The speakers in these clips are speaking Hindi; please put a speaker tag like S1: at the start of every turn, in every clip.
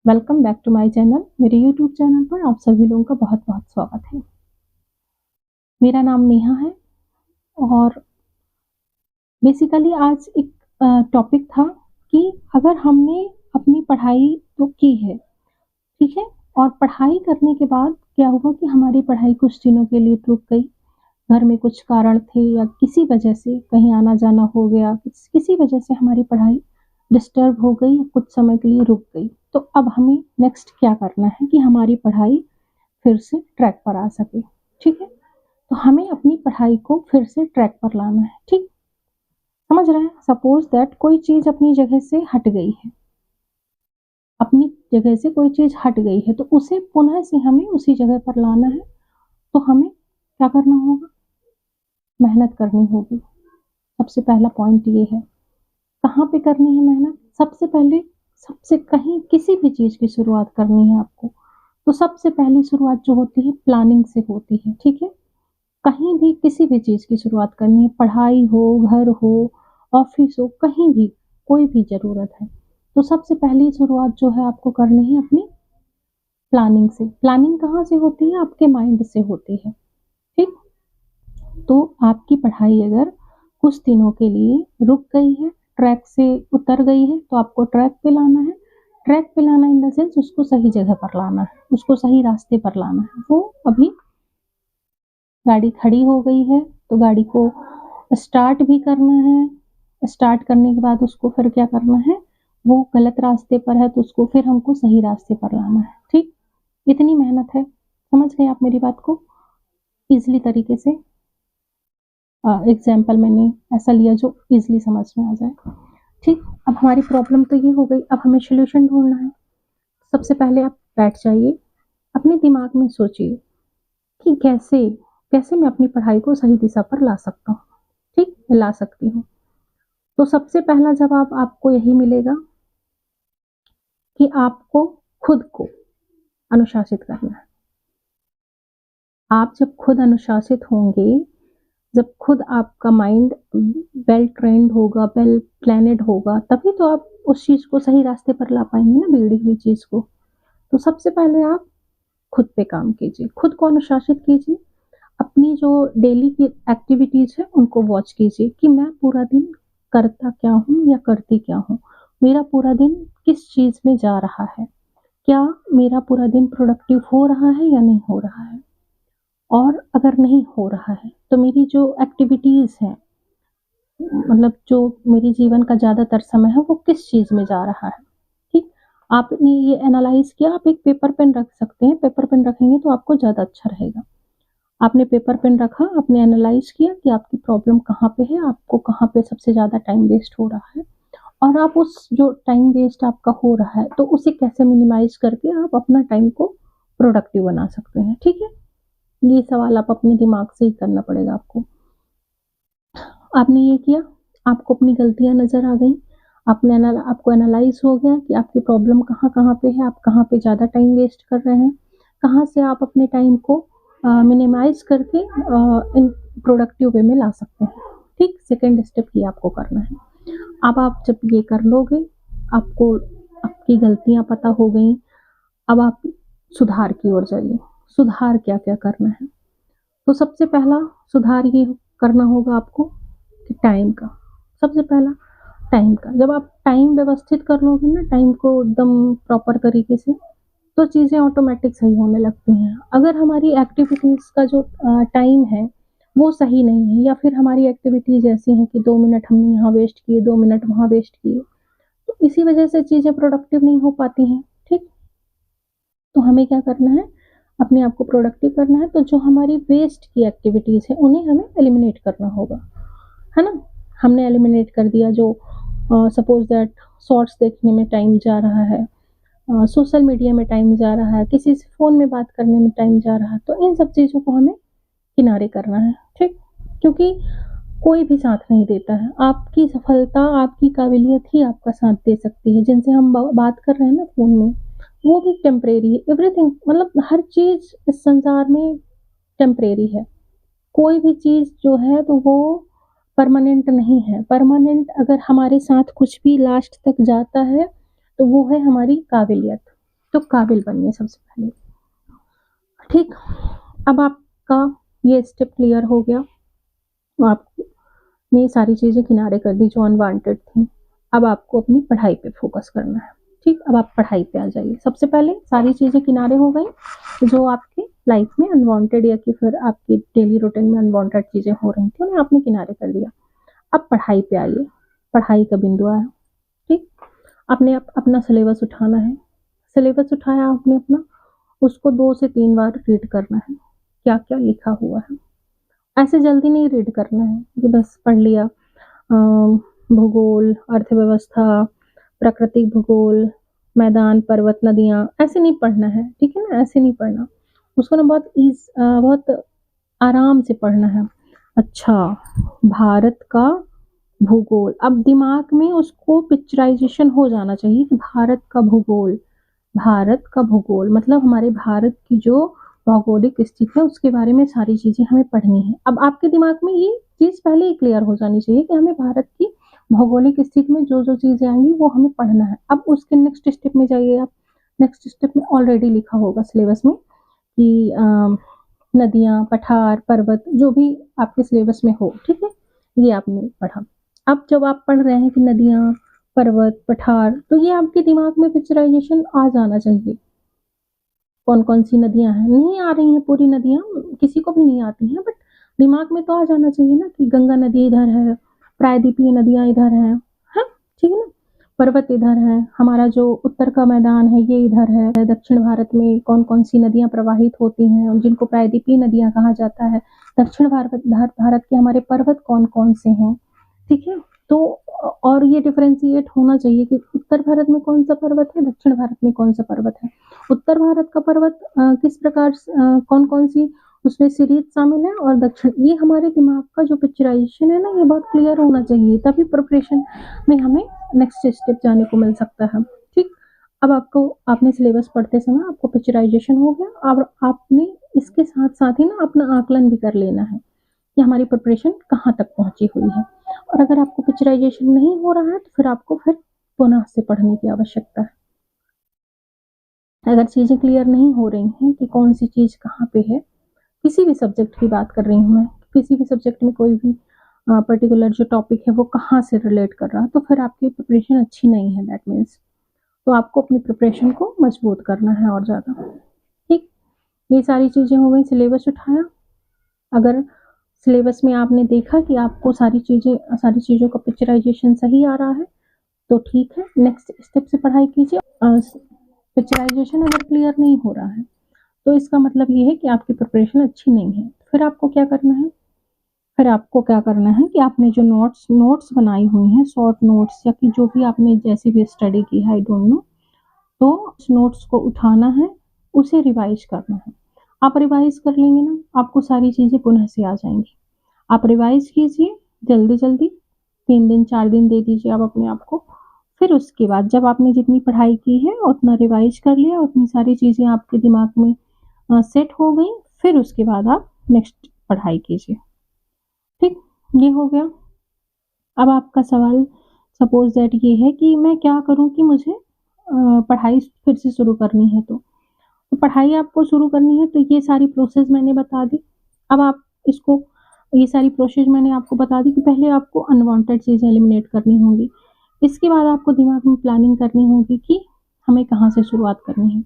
S1: Welcome back to my channel. मेरे यूट्यूब चैनल पर आप सभी लोगों का बहुत-बहुत स्वागत है। मेरा नाम नेहा है और बेसिकली आज एक टॉपिक था कि अगर हमने अपनी पढ़ाई तो की है, ठीक है? और पढ़ाई करने के बाद क्या हुआ कि हमारी पढ़ाई कुछ दिनों के लिए रुक गई, घर में कुछ कारण थे या किसी वजह से कहीं आना-जाना हो गया, किसी वजह से हमारी पढ़ाई डिस्टर्ब हो गई, कुछ समय के लिए रुक गई। तो अब हमें नेक्स्ट क्या करना है कि हमारी पढ़ाई फिर से ट्रैक पर आ सके, ठीक है? तो हमें अपनी पढ़ाई को फिर से ट्रैक पर लाना है, ठीक? समझ रहे हैं? सपोज़ दैट कोई चीज़ अपनी जगह से हट गई है, अपनी जगह से कोई चीज़ हट गई है, तो उसे पुनः से हमें उसी जगह पर लाना है, तो हमें क्या करना होगा? मेहनत करनी होगी। सबसे पहला पॉइंट ये है। कहाँ पे करनी है मेहनत? सबसे पहले सबसे कहीं किसी भी चीज़ की शुरुआत करनी है आपको, तो सबसे पहली शुरुआत जो होती है प्लानिंग से होती है, ठीक है? कहीं भी किसी भी चीज़ की शुरुआत करनी है, पढ़ाई हो, घर हो, ऑफ़िस हो, कहीं भी, कोई भी ज़रूरत है। तो सबसे पहली शुरुआत जो है आपको करनी है अपनी प्लानिंग से। प्लानिंग कहाँ से होती है? आपके माइंड से होती है, ठीक? तो आपकी पढ़ाई अगर कुछ दिनों के लिए रुक गई है, ट्रैक से उतर गई है, तो आपको ट्रैक पे लाना है। ट्रैक पे लाना इन द सेंस उसको सही जगह पर लाना है, उसको सही रास्ते पर लाना है। वो अभी गाड़ी खड़ी हो गई है, तो गाड़ी को स्टार्ट भी करना है। स्टार्ट करने के बाद उसको फिर क्या करना है, वो गलत रास्ते पर है तो उसको फिर हमको सही रास्ते पर लाना है, ठीक? इतनी मेहनत है। समझ गए आप मेरी बात को? ईज़िली तरीके से एग्ज़ाम्पल मैंने ऐसा लिया जो ईज़िली समझ में आ जाए, ठीक? अब हमारी प्रॉब्लम तो ये हो गई, अब हमें सॉल्यूशन ढूँढना है। सबसे पहले आप बैठ जाइए, अपने दिमाग में सोचिए कि कैसे कैसे मैं अपनी पढ़ाई को सही दिशा पर ला सकता हूँ, ठीक? मैं ला सकती हूँ। तो सबसे पहला जवाब आपको यही मिलेगा कि आपको खुद को अनुशासित करना है। आप जब खुद अनुशासित होंगे, जब खुद आपका माइंड वेल ट्रेन्ड होगा, वेल प्लानेड होगा, तभी तो आप उस चीज़ को सही रास्ते पर ला पाएँगे ना, बिगड़ी हुई चीज़ को। तो सबसे पहले आप खुद पे काम कीजिए, खुद को अनुशासित कीजिए। अपनी जो डेली की एक्टिविटीज़ है, उनको वॉच कीजिए कि मैं पूरा दिन करता क्या हूँ या करती क्या हूँ? मेरा पूरा दिन किस चीज़ में जा रहा है? क्या मेरा पूरा दिन प्रोडक्टिव हो रहा है या नहीं हो रहा है? और अगर नहीं हो रहा है, तो मेरी जो एक्टिविटीज़ हैं, मतलब जो मेरे जीवन का ज़्यादातर समय है, वो किस चीज़ में जा रहा है, ठीक? आपने ये एनालाइज़ किया, आप एक पेपर पेन रख सकते हैं, पेपर पेन रखेंगे तो आपको ज़्यादा अच्छा रहेगा। आपने पेपर पेन रखा, आपने एनालाइज़ किया कि आपकी प्रॉब्लम कहाँ पे है, आपको कहाँ पे सबसे ज़्यादा टाइम वेस्ट हो रहा है और आप उस जो टाइम वेस्ट आपका हो रहा है, तो उसे कैसे मिनिमाइज़ करके आप अपना टाइम को प्रोडक्टिव बना सकते हैं, ठीक है? ये सवाल आप अपने दिमाग से ही करना पड़ेगा आपको। आपने ये किया, आपको अपनी गलतियाँ नज़र आ गईं, आपको एनालाइज़ हो गया कि आपकी प्रॉब्लम कहाँ-कहाँ पे है, आप कहाँ पे ज़्यादा टाइम वेस्ट कर रहे हैं, कहाँ से आप अपने टाइम को मिनिमाइज़ करके इन प्रोडक्टिव वे में ला सकते हैं, ठीक? सेकंड स्टेप ये आपको करना है। अब आप जब ये कर लोगे, आपको आपकी गलतियाँ पता हो गईं, अब आप सुधार की ओर जाइए। सुधार क्या-क्या करना है? तो सबसे पहला सुधार ये करना होगा आपको कि टाइम का, सबसे पहला टाइम का। जब आप टाइम व्यवस्थित कर लोगे ना, टाइम को एकदम प्रॉपर तरीके से, तो चीज़ें ऑटोमैटिक सही होने लगती हैं। अगर हमारी एक्टिविटीज़ का जो टाइम है, वो सही नहीं है या फिर हमारी एक्टिविटीज़ ऐसी हैं कि 2 मिनट हमने यहाँ वेस्ट किए, 2 मिनट वहाँ वेस्ट किए, तो इसी वजह से चीज़ें प्रोडक्टिव नहीं हो पाती हैं, ठीक? तो हमें क्या करना है, अपने आप को प्रोडक्टिव करना है, तो जो हमारी वेस्ट की एक्टिविटीज़ हैं, उन्हें हमें एलिमिनेट करना होगा, है ना? हमने एलिमिनेट कर दिया जो सपोज़ दैट शॉर्ट्स देखने में टाइम जा रहा है, सोशल मीडिया में टाइम जा रहा है, किसी से फ़ोन में बात करने में टाइम जा रहा है, तो इन सब चीज़ों को हमें किनारे करना है, ठीक? क्योंकि कोई भी साथ नहीं देता है, आपकी सफलता, आपकी काबिलियत ही आपका साथ दे सकती है। जिनसे हम बात कर रहे हैं ना फ़ोन में, वो भी टेम्परेरी है, एवरीथिंग मतलब हर चीज़ इस संसार में टेम्परेरी है। कोई भी चीज़ जो है तो वो परमानेंट नहीं है। परमानेंट अगर हमारे साथ कुछ भी लास्ट तक जाता है, तो वो है हमारी काबिलियत। तो काबिल बनिए सबसे पहले। ठीक, अब आपका ये स्टेप क्लियर हो गया, तो आपने ये सारी चीज़ें किनारे कर दी जो अनवांटेड थी। अब आपको अपनी पढ़ाई पे फ़ोकस करना है। ठीक, अब आप पढ़ाई पे आ जाइए। सबसे पहले सारी चीज़ें किनारे हो गई, जो आपकी लाइफ में अनवांटेड या कि फिर आपकी डेली रूटीन में अनवांटेड चीज़ें हो रही थी, उन्हें आपने किनारे कर लिया। अब पढ़ाई पे आइए, पढ़ाई का बिंदु आया। ठीक, आपने अपना सिलेबस उठाना है। सिलेबस उठाया आपने अपना, उसको 2 से 3 बार रीड करना है, क्या-क्या लिखा हुआ है। ऐसे जल्दी नहीं रीड करना है कि बस पढ़ लिया। भूगोल, अर्थव्यवस्था, प्राकृतिक भूगोल, मैदान, पर्वत, नदियाँ, ऐसे नहीं पढ़ना है, ठीक है ना? ऐसे नहीं पढ़ना। उसको ना बहुत आराम से पढ़ना है। अच्छा, भारत का भूगोल, अब दिमाग में उसको पिक्चराइज़ेशन हो जाना चाहिए कि भारत का भूगोल मतलब हमारे भारत की जो भौगोलिक स्थिति है उसके बारे में सारी चीज़ें हमें पढ़नी है। अब आपके दिमाग में ये चीज़ पहले ही क्लियर हो जानी चाहिए कि हमें भारत की भौगोलिक स्थिति में जो-जो चीज़ें आएँगी वो हमें पढ़ना है। अब उसके नेक्स्ट स्टेप में जाइए आप, नेक्स्ट स्टेप में ऑलरेडी लिखा होगा सिलेबस में कि नदियाँ, पठार, पर्वत जो भी आपके सिलेबस में हो, ठीक है? ये आपने पढ़ा। अब जब आप पढ़ रहे हैं कि नदियाँ, पर्वत, पठार, तो ये आपके दिमाग में पिक्चराइज़ेशन आ जाना चाहिए। कौन-कौन सी नदियाँ हैं, नहीं आ रही हैं पूरी नदियाँ, किसी को भी नहीं आती हैं, बट दिमाग में तो आ जाना चाहिए ना कि गंगा नदी इधर है, प्रायद्वीपीय नदियाँ इधर हैं, हैं? ठीक है ना? पर्वत इधर हैं, हमारा जो उत्तर का मैदान है ये इधर है, दक्षिण भारत में कौन-कौन सी नदियाँ प्रवाहित होती हैं, जिनको प्रायद्वीपीय नदियाँ कहा जाता है, दक्षिण भारत के हमारे पर्वत कौन-कौन से हैं, ठीक है? तो और ये डिफरेंशिएट होना चाहिए कि उत्तर भारत में कौन-सा पर्वत है, दक्षिण भारत में कौन-सा पर्वत है। उत्तर भारत का पर्वत किस प्रकार कौन-कौन सी उसमें सीरीज़ शामिल है और दक्षिण, ये हमारे दिमाग का जो पिक्चराइज़ेशन है ना, ये बहुत क्लियर होना चाहिए, तभी प्रिपरेशन में हमें नेक्स्ट स्टेप जाने को मिल सकता है, ठीक? अब आपने सिलेबस पढ़ते समय आपको पिक्चराइज़ेशन हो गया, अब आपने इसके साथ-साथ ही ना अपना आकलन भी कर लेना है, कि हमारी प्रिपरेशन कहाँ तक पहुँची हुई है। और अगर आपको पिक्चराइज़ेशन नहीं हो रहा है, तो फिर आपको पुनः से पढ़ने की आवश्यकता है। अगर चीज़ें क्लियर नहीं हो रही हैं कि कौन-सी चीज़ कहाँ पे है, किसी भी सब्जेक्ट की बात कर रही हूँ मैं, किसी भी सब्जेक्ट में कोई भी पर्टिकुलर जो टॉपिक है वो कहाँ से रिलेट कर रहा है, तो फिर आपकी प्रिपरेशन अच्छी नहीं है दैट मीन्स। तो आपको अपनी प्रिपरेशन को मजबूत करना है और ज़्यादा, ठीक? ये सारी चीज़ें हो गई, सिलेबस उठाया, अगर सिलेबस में आपने देखा कि आपको सारी चीज़ों का पिक्चराइज़ेशन सही आ रहा है, तो ठीक है, नेक्स्ट स्टेप से पढ़ाई कीजिए। पिक्चराइज़ेशन अगर क्लियर नहीं हो रहा है, तो इसका मतलब ये है कि आपकी प्रिपरेशन अच्छी नहीं है। फिर आपको क्या करना है? फिर आपको क्या करना है कि आपने जो नोट्स बनाई हुई हैं, शॉर्ट नोट्स या कि जो भी आपने जैसे भी स्टडी की है, आई डोंट नो, तो उस नोट्स को उठाना है, उसे रिवाइज़ करना है। आप रिवाइज़ कर लेंगे ना, आपको सारी चीज़ें पुनः से आ जाएँगी। आप रिवाइज़ कीजिए जल्दी-जल्दी, 3 दिन 4 दिन दे दीजिए आप अपने आप को। फिर उसके बाद जब आपने जितनी पढ़ाई की है उतना रिवाइज़ कर लिया, उतनी सारी चीज़ें आपके दिमाग में सेट हो गई, फिर उसके बाद आप नेक्स्ट पढ़ाई कीजिए। ठीक? ये हो गया। अब आपका सवाल सपोज़ दैट ये है कि मैं क्या करूँ कि मुझे पढ़ाई फिर से शुरू करनी है तो। तो पढ़ाई आपको शुरू करनी है तो ये सारी प्रोसेस मैंने बता दी। अब आप इसको ये सारी प्रोसेस मैंने आपको बता दी कि पहले आपको अनवांटेड चीज़ें एलिमिनेट करनी होंगी। इसके बाद आपको दिमाग में प्लानिंग करनी होगी कि हमें कहाँ से शुरुआत करनी है।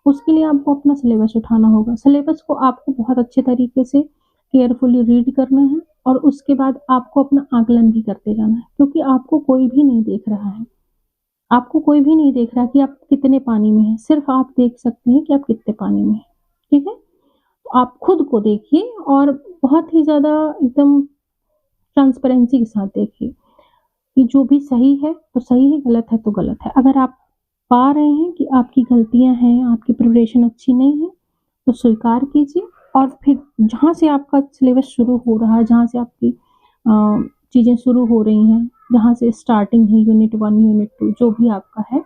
S1: उसके लिए आपको अपना सिलेबस उठाना होगा। सिलेबस को आपको बहुत अच्छे तरीके से केयरफुली रीड करना है और उसके बाद आपको अपना आकलन भी करते जाना है, क्योंकि आपको कोई भी नहीं देख रहा है। आपको कोई भी नहीं देख रहा कि आप कितने पानी में हैं, सिर्फ़ आप देख सकते हैं कि आप कितने पानी में हैं, ठीक है? तो आप खुद को देखिए और बहुत ही ज़्यादा एकदम ट्रांसपेरेंसी के साथ देखिए कि जो भी सही है, तो सही है, गलत है, तो गलत है। अगर आप पा रहे हैं कि आपकी गलतियाँ हैं, आपकी प्रिपरेशन अच्छी नहीं है, तो स्वीकार कीजिए और फिर जहाँ से आपका सिलेबस शुरू हो रहा है, जहाँ से आपकी चीज़ें शुरू हो रही हैं, जहाँ से स्टार्टिंग है यूनिट 1, यूनिट 2 जो भी आपका है,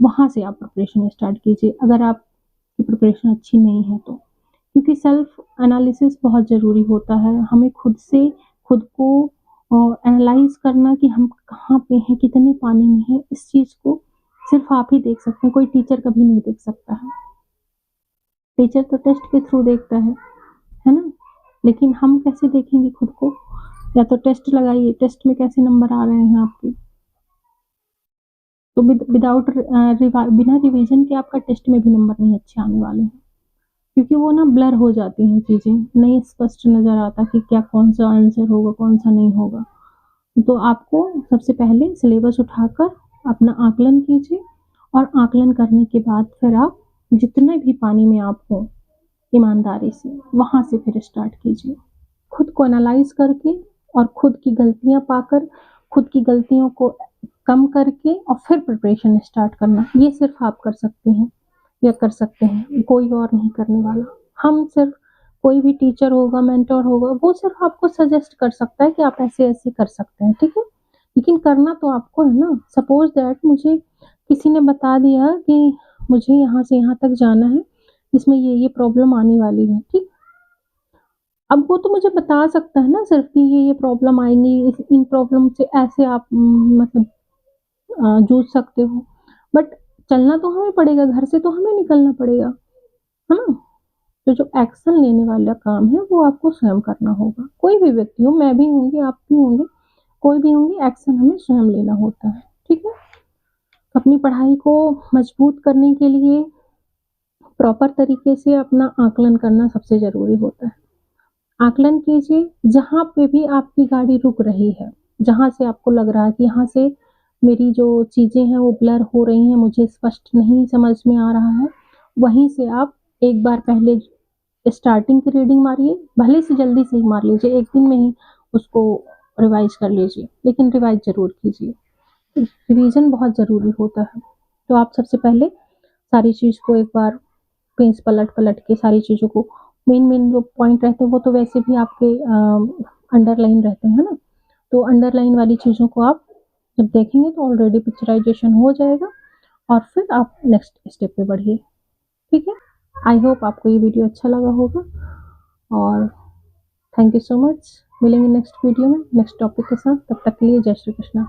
S1: वहाँ से आप प्रिपरेशन स्टार्ट कीजिए, अगर आपकी प्रिपरेशन अच्छी नहीं है तो। क्योंकि सेल्फ एनालिसिस बहुत ज़रूरी होता है, हमें खुद को एनालाइज़ करना कि हम कहाँ पे हैं, कितने पानी में हैं, इस चीज़ को सिर्फ आप ही देख सकते हैं, कोई टीचर कभी नहीं देख सकता है। टीचर तो टेस्ट के थ्रू देखता है ना? लेकिन हम कैसे देखेंगे खुद को? या तो टेस्ट लगाइए, टेस्ट में कैसे नंबर आ रहे हैं आपके। तो विदाउट बिना रिवीजन के आपका टेस्ट में भी नंबर नहीं अच्छे आने वाले हैं, क्योंकि वो ना ब्लर हो जाती हैं चीज़ें, नहीं स्पष्ट नज़र आता कि क्या कौन सा आंसर होगा, कौन सा नहीं होगा। तो आपको सबसे पहले सिलेबस उठाकर अपना आकलन कीजिए, और आकलन करने के बाद फिर आप जितने भी पानी में आप हों, ईमानदारी से वहाँ से फिर स्टार्ट कीजिए। खुद को एनालाइज़ करके और खुद की गलतियाँ पाकर, खुद की गलतियों को कम करके और फिर प्रिपरेशन स्टार्ट करना, ये सिर्फ़ आप कर सकते हैं या कर सकते हैं, कोई और नहीं करने वाला। हम सिर्फ़, कोई भी टीचर होगा, मेंटर होगा, वो सिर्फ़ आपको सजेस्ट कर सकता है कि आप ऐसे-ऐसे कर सकते हैं, ठीक है? लेकिन करना तो आपको है ना। सपोज़ दैट मुझे किसी ने बता दिया कि मुझे यहाँ से यहाँ तक जाना है, इसमें ये प्रॉब्लम आने वाली है, ठीक? अब वो तो मुझे बता सकता है ना सिर्फ़ कि ये प्रॉब्लम आएँगी, इन प्रॉब्लम से ऐसे आप मतलब जूझ सकते हो। बट चलना तो हमें पड़ेगा, घर से तो हमें निकलना पड़ेगा, है ना? तो जो एक्शन लेने वाला काम है वो आपको स्वयं करना होगा। कोई भी व्यक्ति हो, मैं भी होंगी, आप भी होंगे, कोई भी होंगे, एक्शन हमें स्वयं लेना होता है, ठीक है? अपनी पढ़ाई को मजबूत करने के लिए प्रॉपर तरीके से अपना आकलन करना सबसे ज़रूरी होता है। आकलन कीजिए, जहाँ पे भी आपकी गाड़ी रुक रही है, जहाँ से आपको लग रहा है कि यहाँ से मेरी जो चीज़ें हैं वो ब्लर हो रही हैं, मुझे स्पष्ट नहीं समझ में आ रहा है, वहीं से आप एक बार पहले स्टार्टिंग की रीडिंग मारिए, भले से जल्दी से ही मार लीजिए, 1 दिन में ही उसको रिवाइज़ कर लीजिए, लेकिन रिवाइज़ ज़रूर कीजिए। रिवीज़न बहुत ज़रूरी होता है। तो आप सबसे पहले सारी चीज़ को एक बार पेज पलट-पलट के सारी चीज़ों को, मेन-मेन जो पॉइंट रहते हैं वो तो वैसे भी आपके अंडरलाइन रहते हैं, है ना? तो अंडरलाइन वाली चीज़ों को आप जब देखेंगे तो ऑलरेडी पिक्चराइज़ेशन हो जाएगा, और फिर आप नेक्स्ट स्टेप पे बढ़िए, ठीक है? आई होप आपको ये वीडियो अच्छा लगा होगा, और थैंक यू सो मच। मिलेंगे नेक्स्ट वीडियो में, नेक्स्ट टॉपिक के साथ। तब तक के लिए जय श्री कृष्णा।